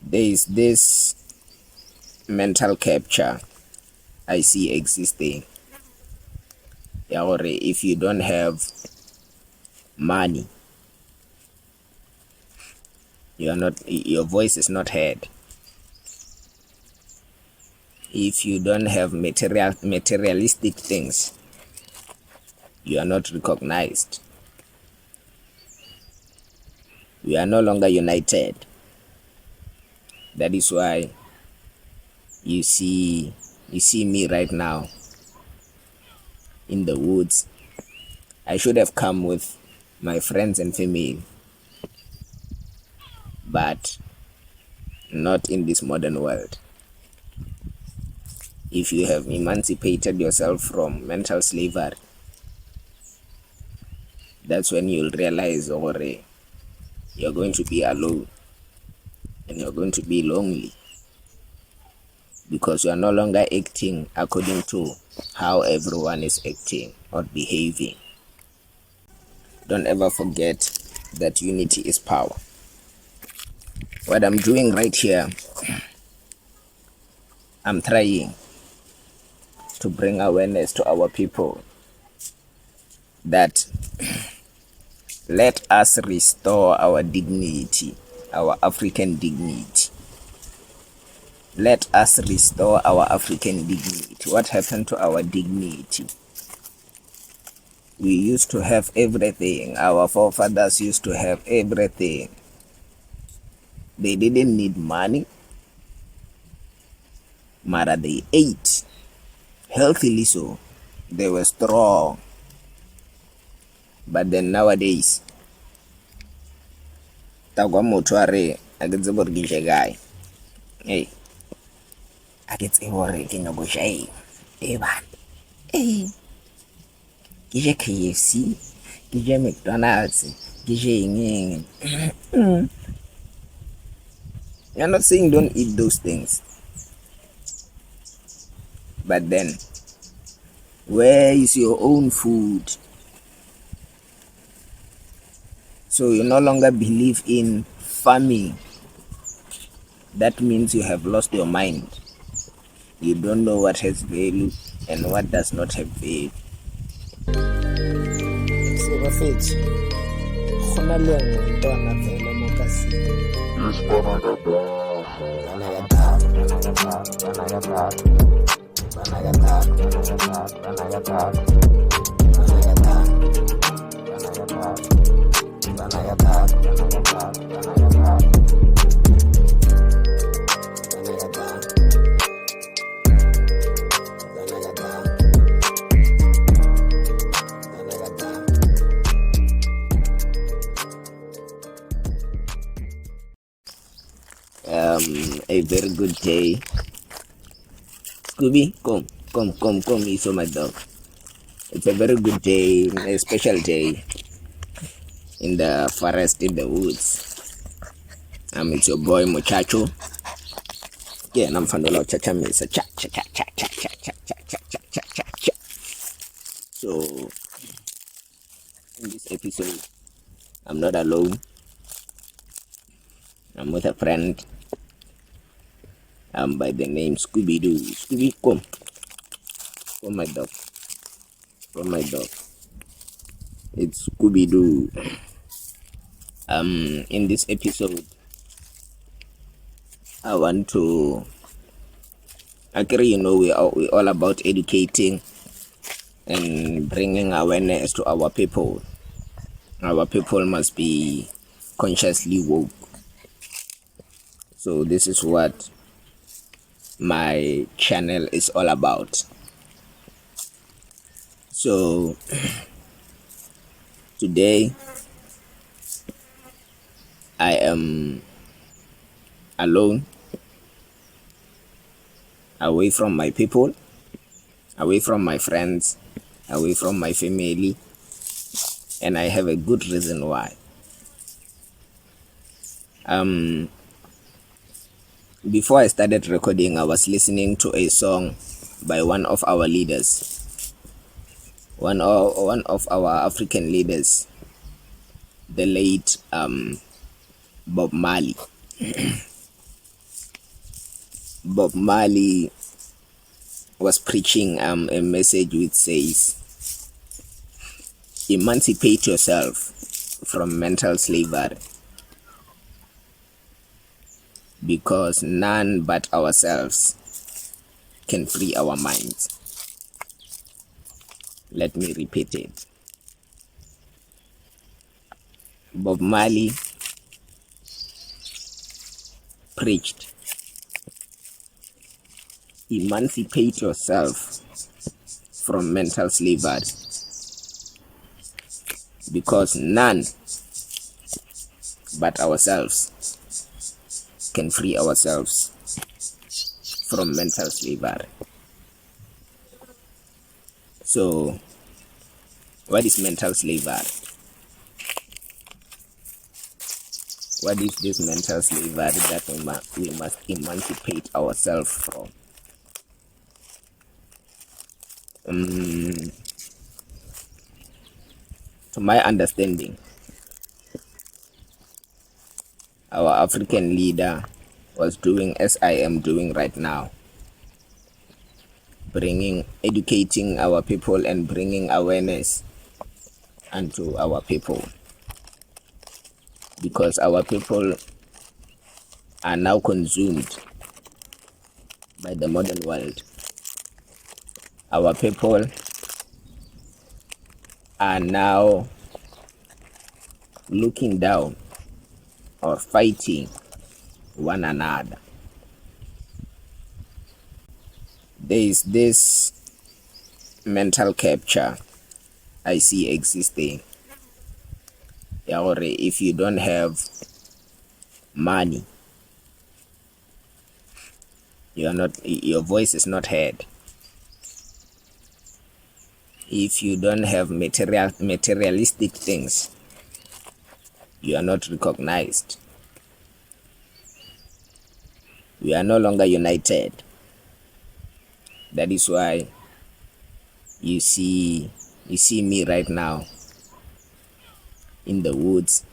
There is this mental capture I see existing. If you don't have money, your voice is not heard. If you don't have materialistic things, you are not recognized. We are no longer united. That is why you see me right now in the woods. I should have come with my friends and family, but not in this modern world. If you have emancipated yourself from mental slavery, that's when you'll realize you're going to be alone and you're going to be lonely, because you are no longer acting according to how everyone is acting or behaving. Don't ever forget that unity is power. What I'm doing right here, I'm trying to bring awareness to our people that let us restore our dignity, our African dignity. Let us restore our African dignity. What happened to our dignity? We used to have everything. Our forefathers used to have everything. They didn't need money, but they ate healthily, so they were strong. But then nowadays, tagwa motho a re a ke tsebe gore ke je kae. Hey, a ke tsebe gore ke nyako jae. Bana. Ke je KFC, ke je McDonald's, ke je eng. You're not saying don't eat those things. But then, where is your own food? So you no longer believe in farming. That means you have lost your mind. You don't know what has value and what does not have value. A very good day. Scooby, come, you saw my dog. It's a very good day, a special day in the forest, in the woods. It's your boy Muchacho. Yeah, and I'm from the Lord Chacha Mesa. Cha. So, in this episode, I'm not alone. I'm with a friend by the name Scooby Doo. Scooby, come. Come, my dog. It's Scooby Doo. In this episode, I want to. Actually, we all about educating and bringing awareness to our people. Our people must be consciously woke. So this is what my channel is all about. So today I am alone, away from my people, away from my friends, away from my family, and I have a good reason why. Before I started recording, I was listening to a song by one of our leaders, one of our African leaders, the late Bob Marley. Bob Marley was preaching a message which says, emancipate yourself from mental slavery, because none but ourselves can free our minds. Let me repeat it. Bob Marley preached, emancipate yourself from mental slavery, because none but ourselves can free ourselves from mental slavery. So, what is mental slavery? What is this mental slavery that we must emancipate ourselves from? To my understanding, our African leader was doing as I am doing right now, educating our people and bringing awareness unto our people, because our people are now consumed by the modern world. Our people are now looking down or fighting one another. There is this mental capture I see existing. If you don't have money, your voice is not heard. If you don't have materialistic things, you are not recognized. We are no longer united. That is why you see me right now in the woods.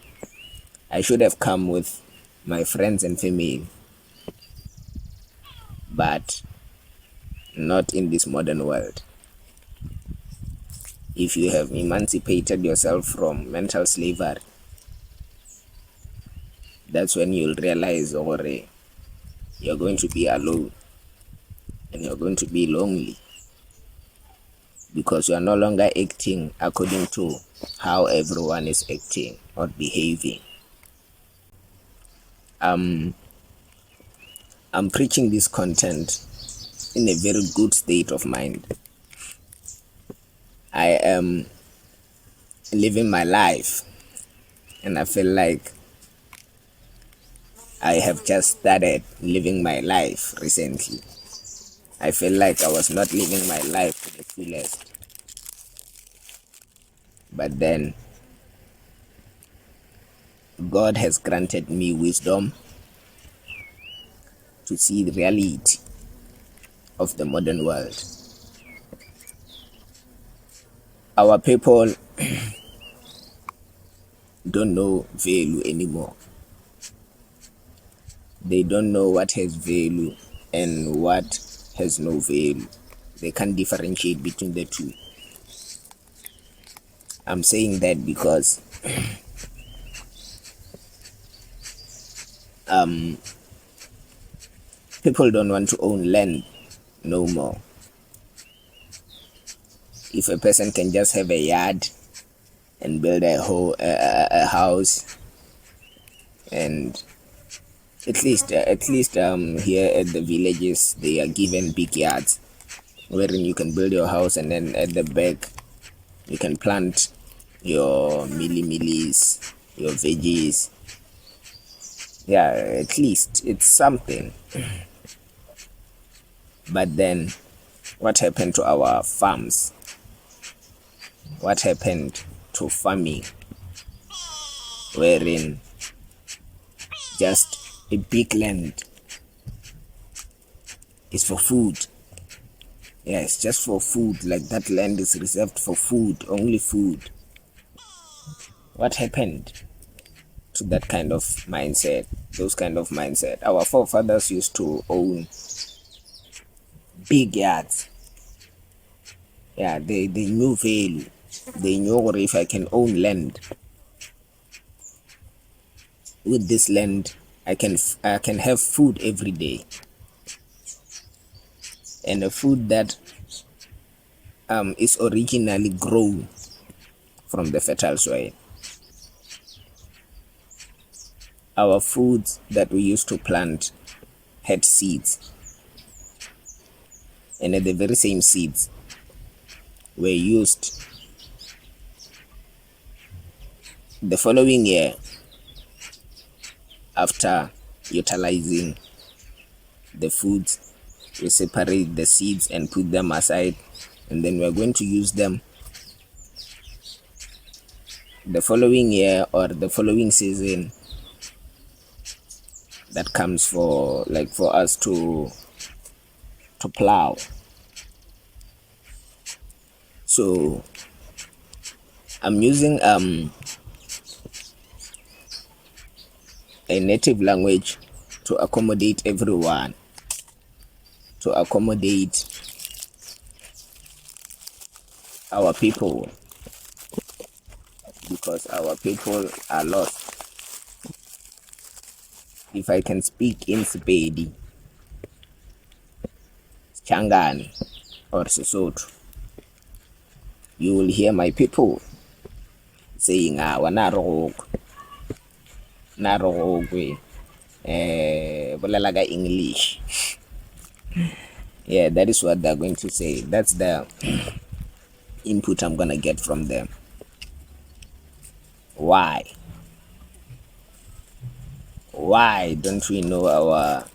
I should have come with my friends and family, but not in this modern world. If you have emancipated yourself from mental slavery, that's when you'll realize, you're going to be alone and you're going to be lonely, because you are no longer acting according to how everyone is acting or behaving. I'm preaching this content in a very good state of mind. I am living my life, and I feel like I have just started living my life recently. I feel like I was not living my life to the fullest. But then, God has granted me wisdom to see the reality of the modern world. Our people don't know value anymore. They don't know what has value and what has no value. They can't differentiate between the two. I'm saying that because people don't want to own land no more. If a person can just have a yard and build a house, and at least here at the villages they are given big yards wherein you can build your house, and then at the back you can plant your millies, your veggies. Yeah, at least it's something. But then what happened to our farms? What happened to farming, wherein just a big land is for food? Yes, just for food. Like that land is reserved for food, only food. What happened to that kind of mindset? Those kind of mindset. Our forefathers used to own big yards. Yeah, they knew value. They knew if I can own land, with this land I can have food every day, and a food that is originally grown from the fertile soil. Our foods that we used to plant had seeds, and the very same seeds were used the following year. After utilizing the foods, we separate the seeds and put them aside, and then we're going to use them the following year or the following season that comes for us to plow. So I'm using a native language to accommodate everyone, to accommodate our people, because our people are lost. If I can speak in Sepedi, Changani, or Sesotho, you will hear my people saying narogwe bolelaga English. Yeah, that is what they're going to say. That's the input I'm gonna get from them. Why don't we know our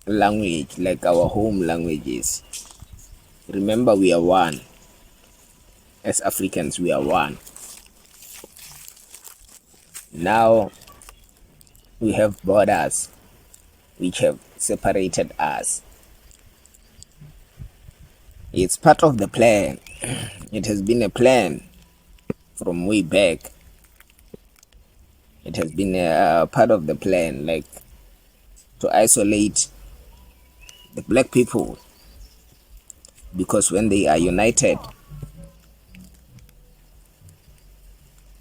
language, like our home languages? Remember, we are one. As Africans, we are one. Now we have borders which have separated us. It's part of the plan. It has been a plan from way back. It has been a part of the plan, like to isolate the black people, because when they are united,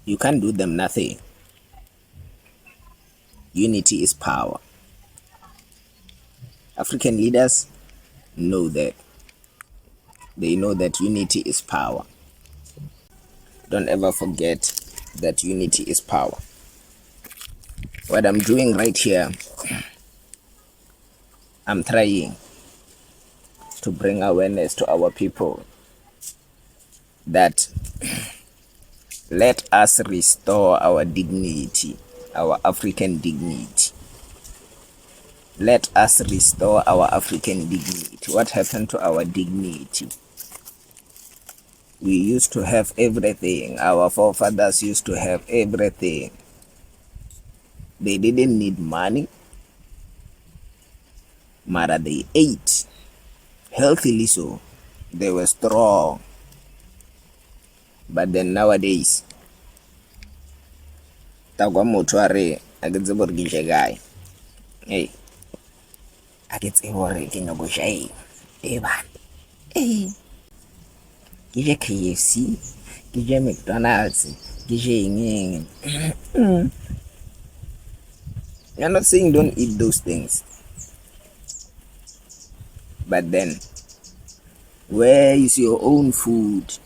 you can't do them nothing. Unity is power. African leaders know that. They know that unity is power. Don't ever forget that unity is power. What I'm doing right here, I'm trying to bring awareness to our people that let us restore our dignity, our African dignity. Let us restore our African dignity. What happened to our dignity? We used to have everything. Our forefathers used to have everything. They didn't need money, but they ate healthily, so they were strong. But then nowadays, tagwa motho a re a ke tsebe gore ke je kae. Hey, a ke tsebe gore ke nyako shaeng. Ke je KFC, ke je McDonald's, ke je eng. You're not saying don't eat those things, but then where is your own food?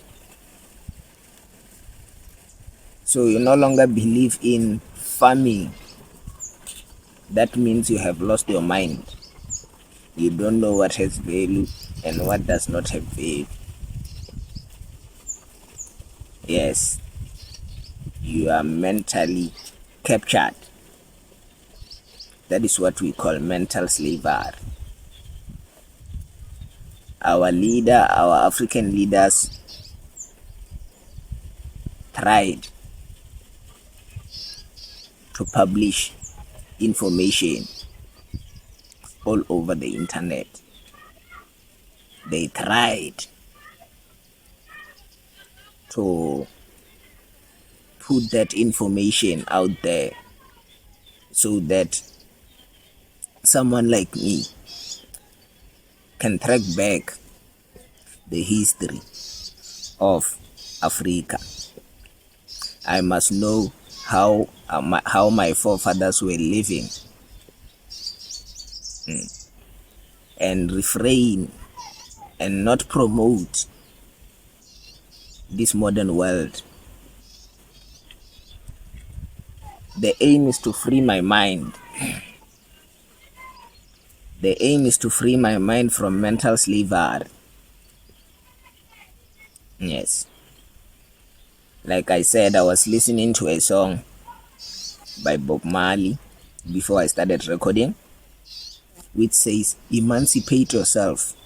So you no longer believe in farming. That means you have lost your mind. You don't know what has value and what does not have value. Yes, you are mentally captured. That is what we call mental slavery. Our African leaders tried to publish information all over the internet. They tried to put that information out there so that someone like me can track back the history of Africa, I must know how my forefathers were living, and refrain and not promote this modern world. The aim is to free my mind. The aim is to free my mind from mental slavery. Yes. Like I said, I was listening to a song by Bob Marley before I started recording, which says, emancipate yourself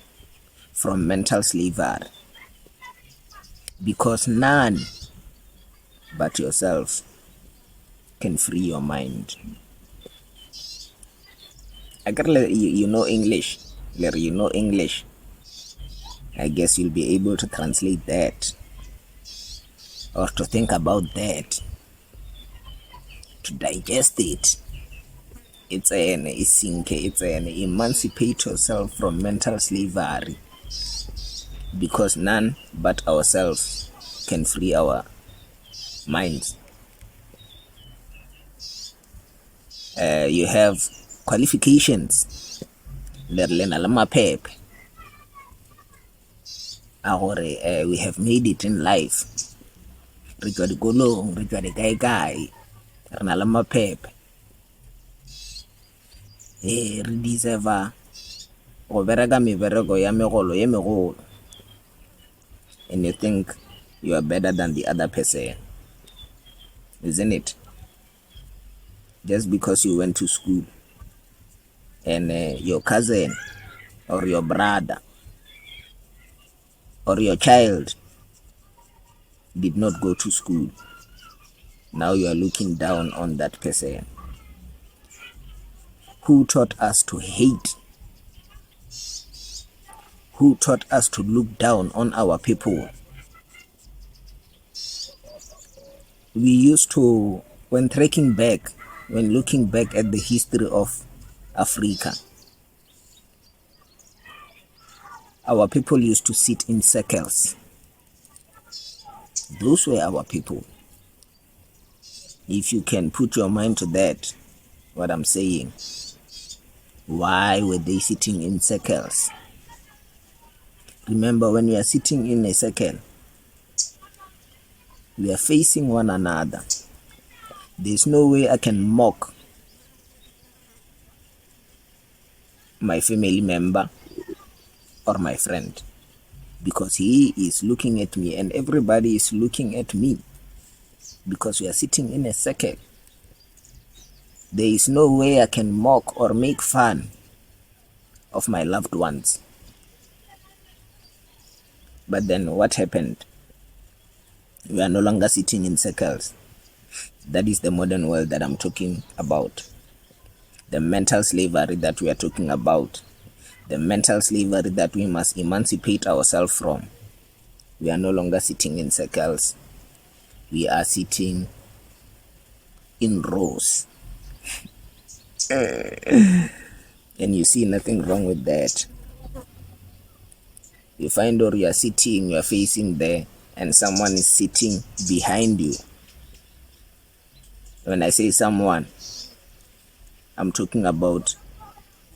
from mental slavery, because none but yourself can free your mind. You know English. You know English. I guess you'll be able to translate that, or to think about that, to digest it. It's an emancipate yourself from mental slavery, because none but ourselves can free our minds. You have qualifications. We have made it in life. We deserve and you think you are better than the other person, isn't it? Just because you went to school and your cousin or your brother or your child did not go to school, now you are looking down on that person. Who taught us to hate? Who taught us to look down on our people? We used to, when looking back at the history of Africa, our people used to sit in circles. Those were our people. If you can put your mind to that, what I'm saying, why were they sitting in circles? Remember, when we are sitting in a circle, we are facing one another. There's no way I can mock my family member or my friend, because he is looking at me and everybody is looking at me, because we are sitting in a circle. There is no way I can mock or make fun of my loved ones. But then what happened? We are no longer sitting in circles. That is the modern world that I'm talking about. The mental slavery that we are talking about. The mental slavery that we must emancipate ourselves from. We are no longer sitting in circles. We are sitting in rows. And you see nothing wrong with that. You find out you are sitting, you are facing there, and someone is sitting behind you. When I say someone, I'm talking about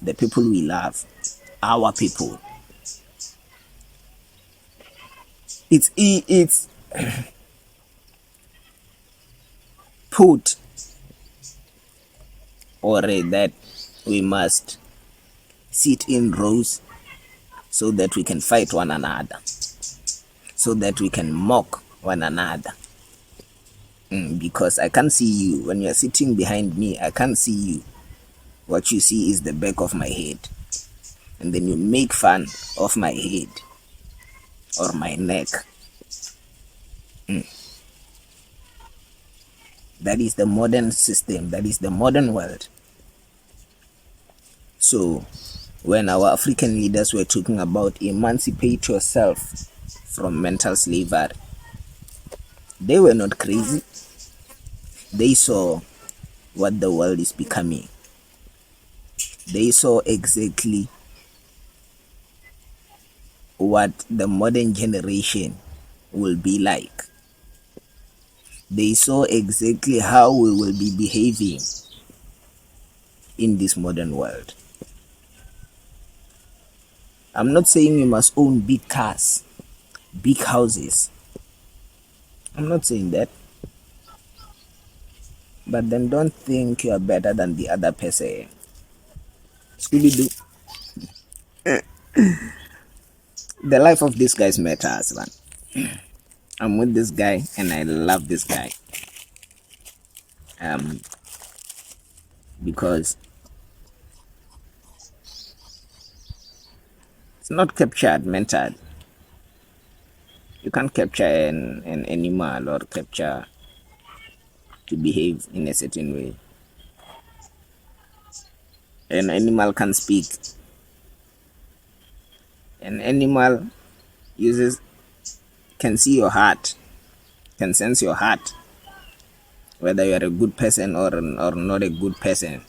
the people we love, our people. It's put or that we must sit in rows so that we can fight one another, so that we can mock one another. Because I can't see you. When you're sitting behind me, I can't see you. What you see is the back of my head. And then you make fun of my head or my neck. That is the modern system. That is the modern world. So, when our African leaders were talking about emancipate yourself from mental slavery, they were not crazy. They saw what the world is becoming. They saw exactly what the modern generation will be like. They saw exactly how we will be behaving in this modern world. I'm not saying you must own big cars, big houses. I'm not saying that. But then don't think you are better than the other person. Scooby Doo. The life of these guys matters, man. I'm with this guy and I love this guy. Because it's not captured, mental. You can't capture an animal or capture to behave in a certain way. An animal can speak. An animal can see your heart, can sense your heart, whether you are a good person or not a good person.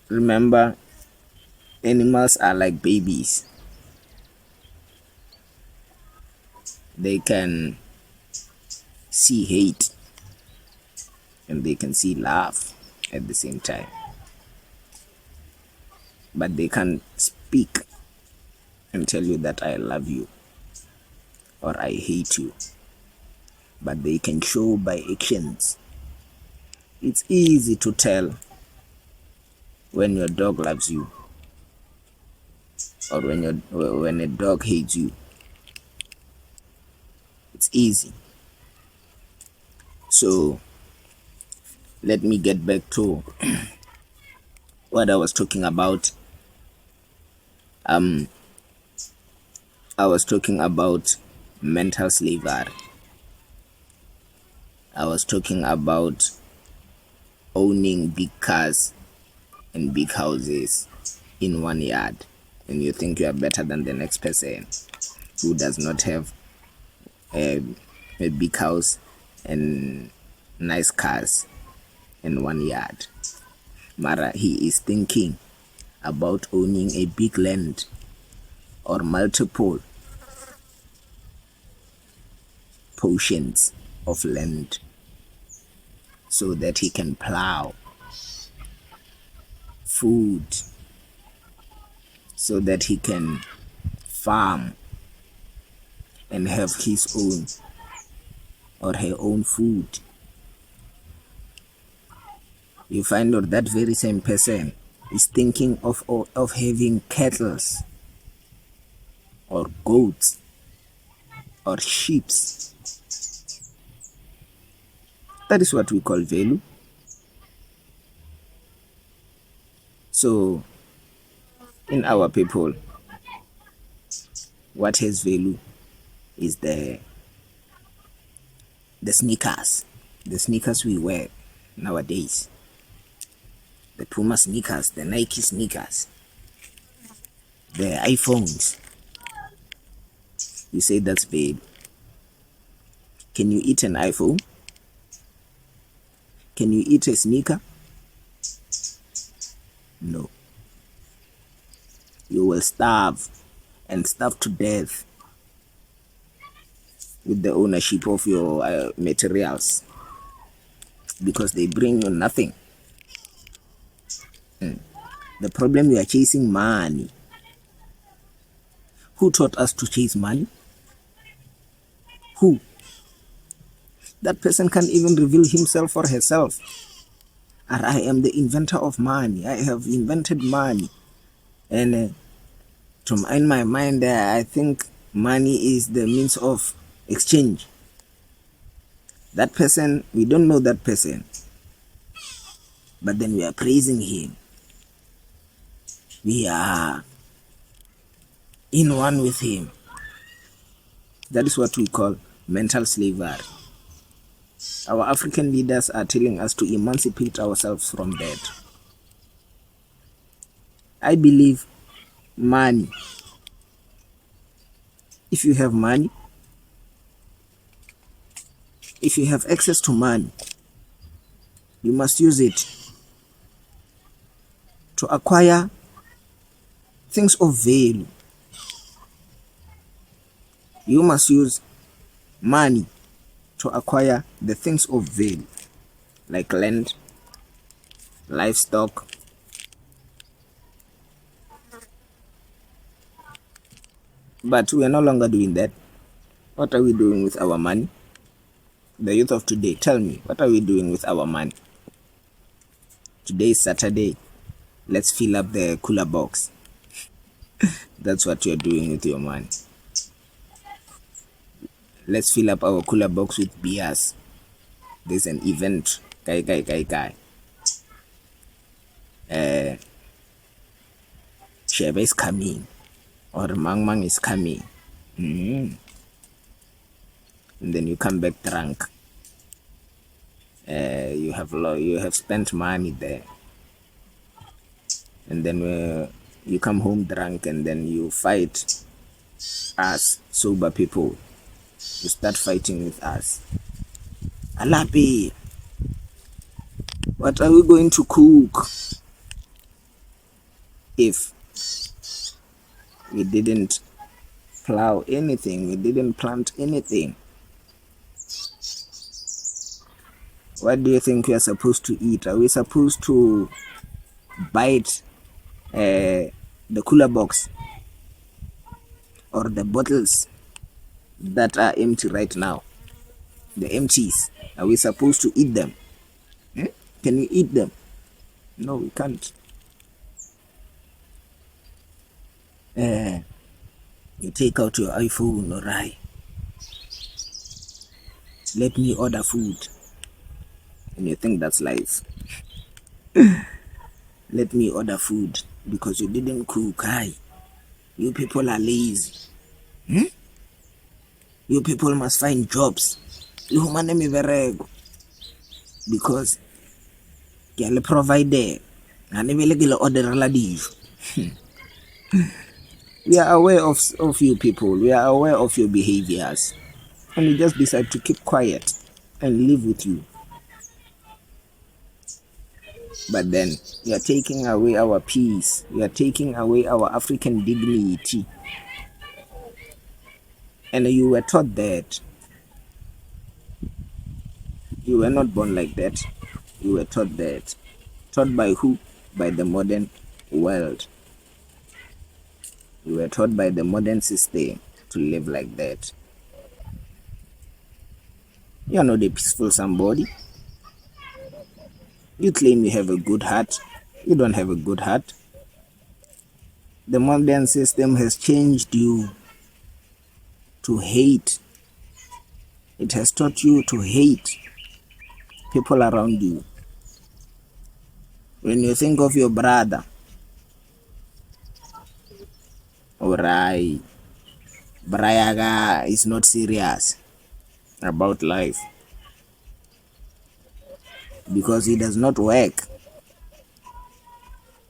Remember, animals are like babies. They can see hate and they can see love at the same time. But they can't speak and tell you that I love you or I hate you. But they can show by actions. It's easy to tell when your dog loves you or when a dog hates you. It's easy. So let me get back to what I was talking about. I was talking about mental slavery. I was talking about owning big cars and big houses in one yard, and you think you are better than the next person who does not have a big house and nice cars in one yard. Mara, he is thinking about owning a big land or multiple portions of land so that he can plow food, so that he can farm and have his own or her own food. You find out that very same person is thinking of having cattle or goats or sheep. That is what we call value. So in our people, what has value is the sneakers we wear nowadays, the Puma sneakers, the Nike sneakers, the iPhones. You say that's value. Can you eat an iPhone? Can you eat a sneaker? No. You will starve and starve to death with the ownership of your materials, because they bring you nothing. The problem, you are chasing money. Who taught us to chase money? Who? That person can't even reveal himself or herself. And I am the inventor of money. I have invented money. And in my mind, I think money is the means of exchange. That person, we don't know that person. But then we are praising him. We are in one with him. That is what we call mental slavery. Our African leaders are telling us to emancipate ourselves from that. I believe money. If you have money, if you have access to money, you must use it to acquire things of value. You must use money to acquire the things of value, like land, livestock. But we are no longer doing that. What are we doing with our money? The youth of today, tell me, what are we doing with our money? Today is Saturday. Let's fill up the cooler box. That's what you're doing with your money. Let's fill up our cooler box with beers. There's an event. Guy. Sheba is coming. Or Mang is coming. And then you come back drunk. You have spent money there. And then you come home drunk, and then you fight us sober people. You start fighting with us. Alapi, what are we going to cook if we didn't plow anything, we didn't plant anything? What do you think we are supposed to eat? Are we supposed to bite the cooler box or the bottles that are empty right now? The empties, are we supposed to eat them? Can we eat them? No, we can't. You take out your iPhone, alright. Let me order food. And you think that's life. Let me order food because you didn't cook. Hi. You people are lazy. You people must find jobs. You humane miberego. Because you provide there. And you order la dijo. We are aware of you people. We are aware of your behaviors. And we just decide to keep quiet and live with you. But then you are taking away our peace. You are taking away our African dignity. And you were taught that. You were not born like that. You were taught that. Taught by who? By the modern world. You were taught by the modern system to live like that. You are not a peaceful somebody. You claim you have a good heart. You don't have a good heart. The modern system has changed you to hate. It has taught you to hate people around you. When you think of your brother, alright, Brayaga is not serious about life because he does not work.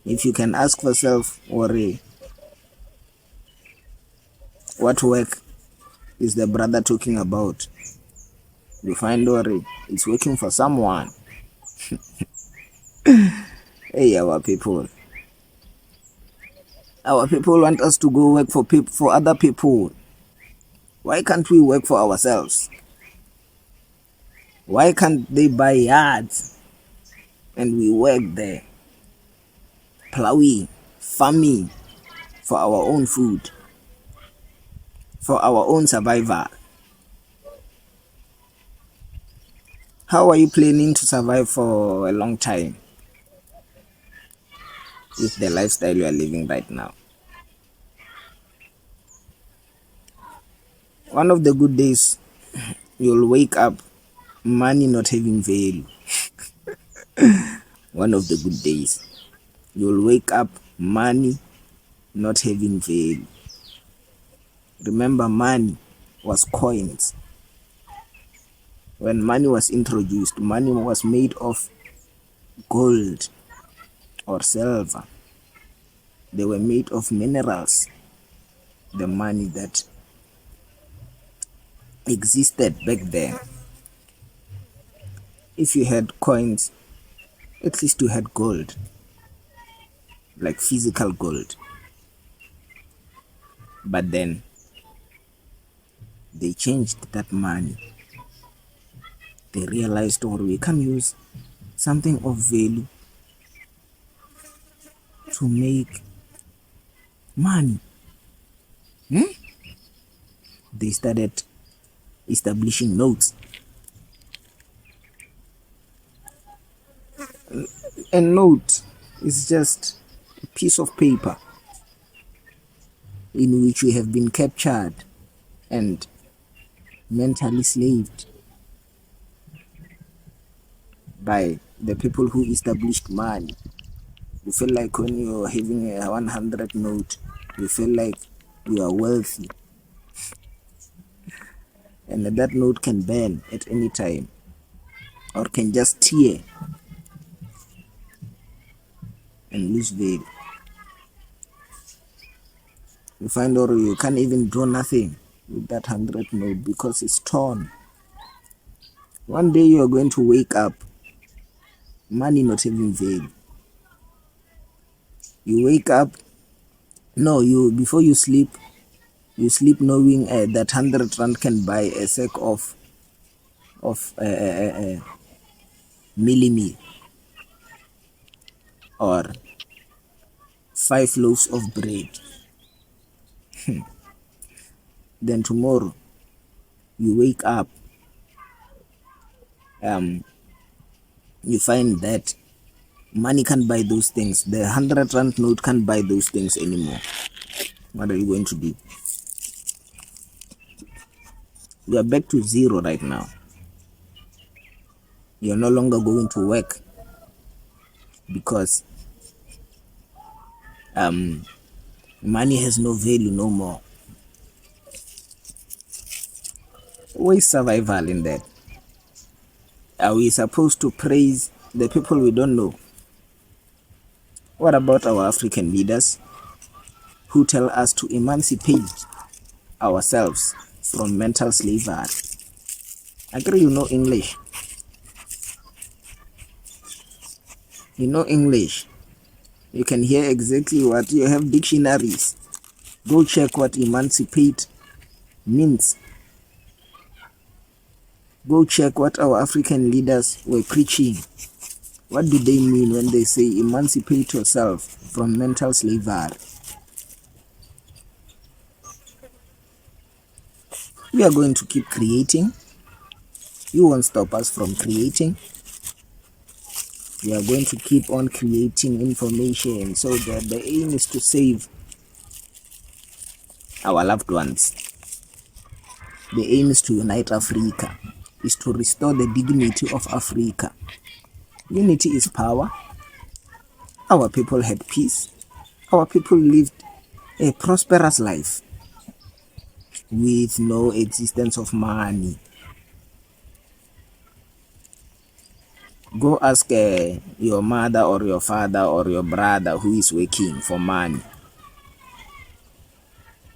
If you can ask yourself, worry, what work is the brother talking about? You find worry, it's working for someone. Hey, our people want us to go work for other people. Why can't we work for ourselves? Why can't they buy yards and we work there, plowing, farming for our own food, for our own survival? How are you planning to survive for a long time with the lifestyle you are living right now? One of the good days, you'll wake up, money not having value. One of the good days, you'll wake up, money not having value. Remember, money was coins. When money was introduced, money was made of gold or silver. They were made of minerals. The money that existed back then. If you had coins, at least you had gold, like physical gold. But then they changed that money. They realized, or we can use something of value to make money. They started establishing notes. A note is just a piece of paper in which we have been captured and mentally slaved by the people who established money. You feel like when you're having a 100 note, you feel like you are wealthy. And that note can burn at any time or can just tear and lose value. You find or you can't even do nothing with that 100 note because it's torn. One day you are going to wake up, money not having value. You wake up, before you sleep knowing that 100 rand can buy a sack of milli or 5 loaves of bread. Then tomorrow you wake up, you find that money can't buy those things. The 100 rand note can't buy those things anymore. What are you going to do? You are back to zero right now. You're no longer going to work because money has no value no more. Where is survival in that? Are we supposed to praise the people we don't know? What about our African leaders who tell us to emancipate ourselves from mental slavery? I agree you know English. You know English. You can hear exactly what you have dictionaries. Go check what emancipate means. Go check what our African leaders were preaching. What do they mean when they say emancipate yourself from mental slavery? We are going to keep creating. You won't stop us from creating. We are going to keep on creating information so that the aim is to save our loved ones. The aim is to unite Africa, is to restore the dignity of Africa. Unity is power. Our people had peace. Our people lived a prosperous life with no existence of money. Go ask your mother or your father or your brother who is working for money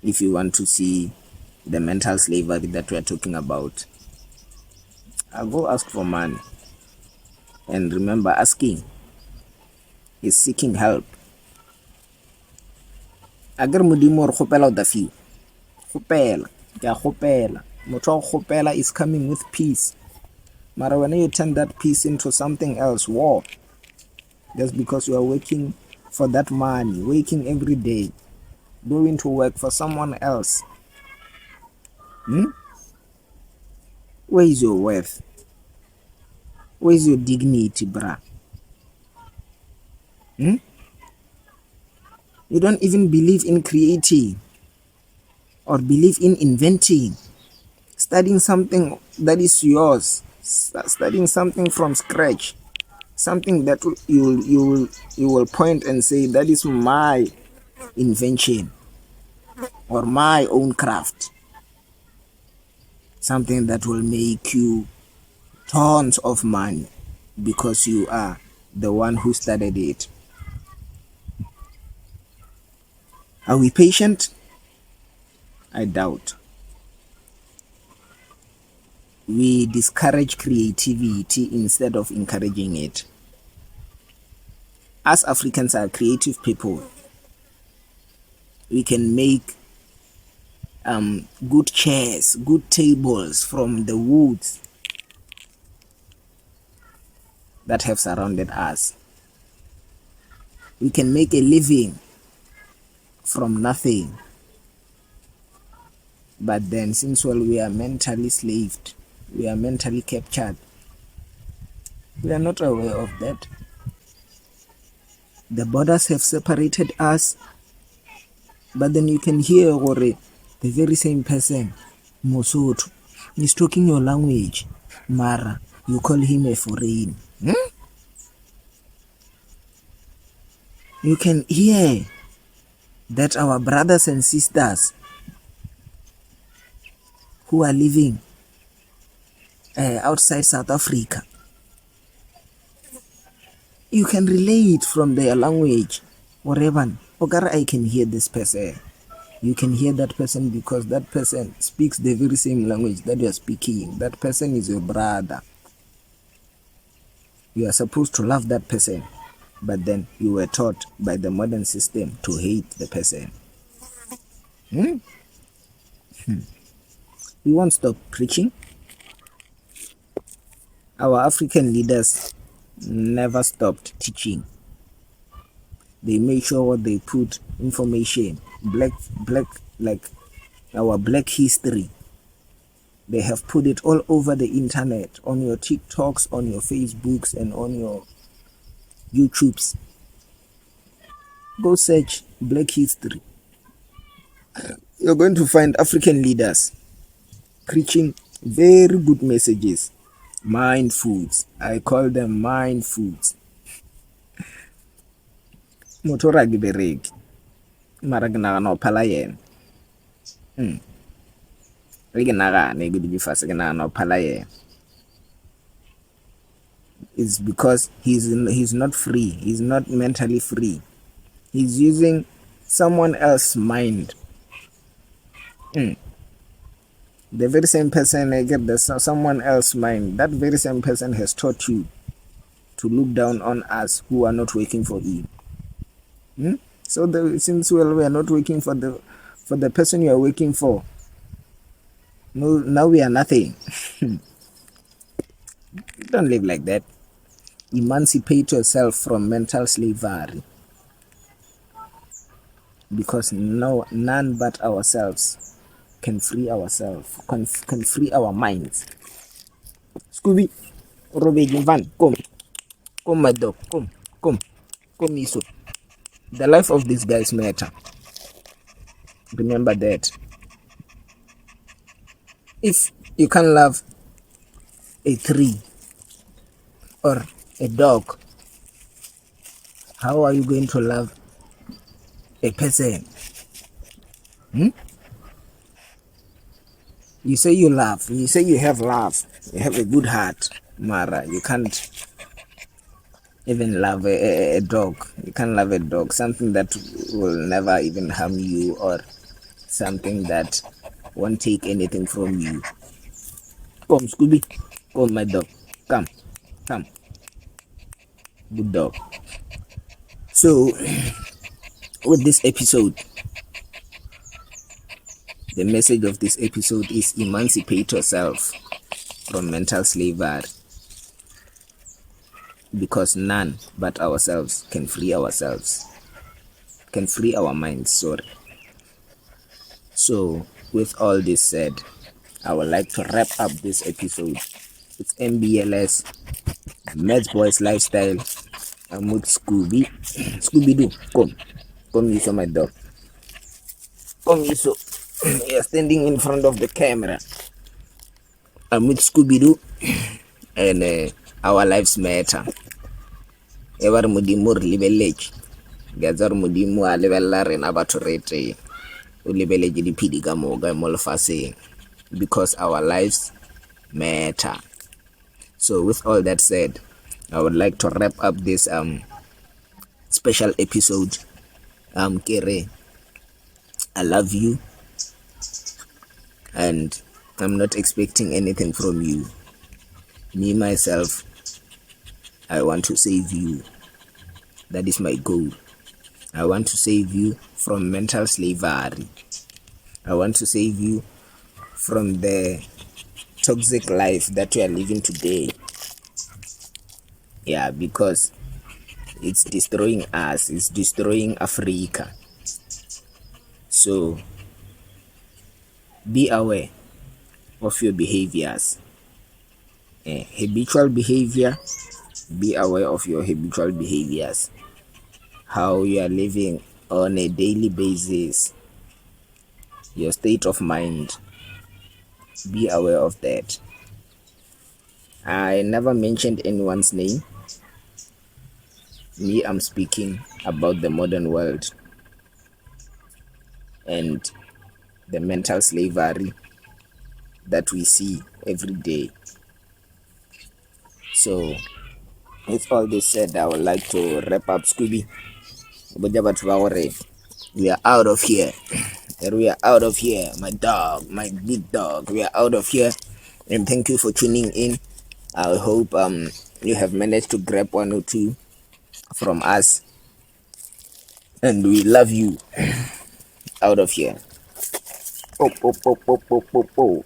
if you want to see the mental slavery that we are talking about. I'll go ask for money. And remember, asking is seeking help. Agar modimo re kgopela o dafiwa. Kgopela, ke a kgopela. Motho wa kgopela is coming with peace. Mara when you turn that peace into something else, war, just because you are working for that money, waking every day, going to work for someone else. Where is your worth? Where is your dignity, bruh? You don't even believe in creating or believe in inventing, studying something that is yours, studying something from scratch, something that you will point and say that is my invention or my own craft, something that will make you tons of money because you are the one who started it. Are we patient? I doubt. We discourage creativity instead of encouraging it. As Africans are creative people, we can make good chairs, good tables from the woods that have surrounded us. We can make a living from nothing. But then, since we are mentally slaved, we are mentally captured, we are not aware of that. The borders have separated us, but then you can hear the very same person, Mosotho, is talking your language, Mara, you call him a foreign. You can hear that our brothers and sisters who are living outside South Africa, you can relate from their language. Whatever, I can hear this person. You can hear that person because that person speaks the very same language that you are speaking. That person is your brother. You are supposed to love that person, but then you were taught by the modern system to hate the person. We won't stop preaching. Our African leaders never stopped teaching. They make sure what they put information, black, like our black history. They have put it all over the internet, on your TikToks, on your Facebooks, and on your YouTubes. Go search black history. You're going to find African leaders preaching very good messages. Mind foods. I call them mind foods. Motora gibereg. Maragna no palayen. It's because he's not free. He's not mentally free. He's using someone else's mind. The very same person, I get someone else's mind. That very same person has taught you to look down on us who are not working for him. So since we are not working for the person you are working for, no, now we are nothing. Don't live like that. Emancipate yourself from mental slavery, because none but ourselves can free ourselves, can free our minds. Scooby, Robin Van, come, my dog, come, Iso. The life of these guys matter. Remember that. If you can love a tree or a dog, how are you going to love a person? You say you love, you say you have love, you have a good heart, Mara. You can't even love a dog. You can't love a dog, something that will never even harm you, or something that won't take anything from you. Come, Scooby. Come, my dog. Come. Good dog. So, with this episode, the message of this episode is emancipate yourself from mental slavery, because none but ourselves can free ourselves, can free our minds, sorry. So, with all this said, I would like to wrap up this episode. It's MBLS, Meds Boys Lifestyle. I'm with Scooby Doo. Come, you saw my dog. Come, you saw. You're standing in front of the camera. I'm with Scooby Doo, and our lives matter. Ever mudimur libelage. Gazar mudimu a levelare na baturete. Ulibelage di pidiga moga molfase. Because our lives matter. So with all that said, I would like to wrap up this special episode. Kere, I love you, and I'm not expecting anything from you. Me myself, I want to save you. That is my goal. I want to save you from mental slavery. I want to save you from the toxic life that you are living today. Yeah, because it's destroying us, it's destroying Africa. So be aware of your behaviors. Habitual behavior, be aware of your habitual behaviors, how you are living on a daily basis, your state of mind. Be aware of that. I never mentioned anyone's name. Me, I'm speaking about the modern world and the mental slavery that we see every day. So, with all this said, I would like to wrap up Scooby. We are out of here. And we are out of here. My dog, my big dog. We are out of here. And thank you for tuning in. I hope you have managed to grab one or two from us. And we love you. Out of here. Oh, oh, oh, oh, oh, oh, oh.